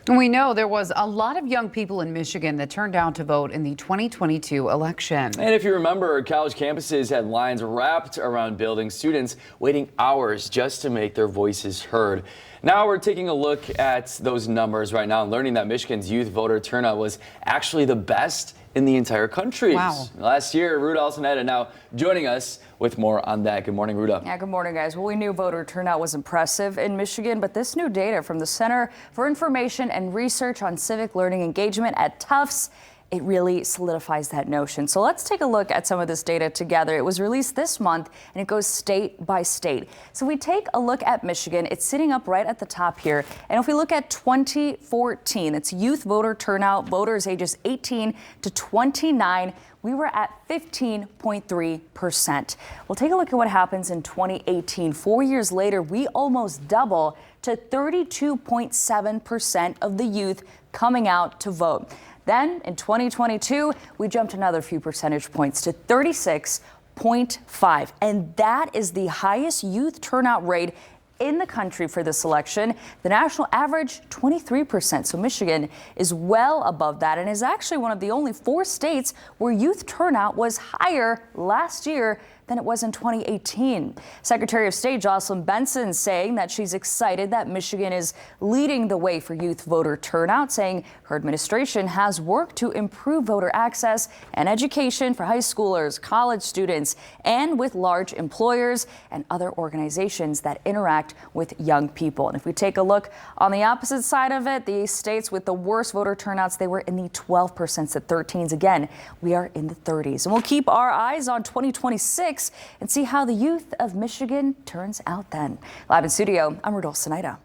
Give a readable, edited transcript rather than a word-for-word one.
We know there was a lot of young people in Michigan that turned out to vote in the 2022 election. And if you remember, college campuses had lines wrapped around buildings, students waiting hours just to make their voices heard. Now we're taking a look at those numbers right now and learning that Michigan's youth voter turnout was actually the best in the entire country. Wow. Last year, Ruda Alcineta now joining us with more on that. Good morning, Ruda. Yeah, good morning, guys. Well, we knew voter turnout was impressive in Michigan, but this new data from the Center for Information and Research on Civic Learning Engagement at Tufts, it really solidifies that notion. So let's take a look at some of this data together. It was released this month and it goes state by state. So we take a look at Michigan. It's sitting up right at the top here. And if we look at 2014, it's youth voter turnout, voters ages 18 to 29. We were at 15.3%. We'll take a look at what happens in 2018. 4 years later, we almost double to 32.7% of the youth coming out to vote. Then in 2022, we jumped another few percentage points to 36.5. And that is the highest youth turnout rate in the country for this election. The national average, 23%. So Michigan is well above that and is actually one of the only 4 states where youth turnout was higher last year than it was in 2018. Secretary of State Jocelyn Benson saying that she's excited that Michigan is leading the way for youth voter turnout, saying her administration has worked to improve voter access and education for high schoolers, college students, and with large employers and other organizations that interact with young people. And if we take a look on the opposite side of it, the states with the worst voter turnouts, they were in the 12% to 13s. Again, we are in the 30s. And we'll keep our eyes on 2026 and see how the youth of Michigan turns out then. Live in studio, I'm Ruda Alcineta.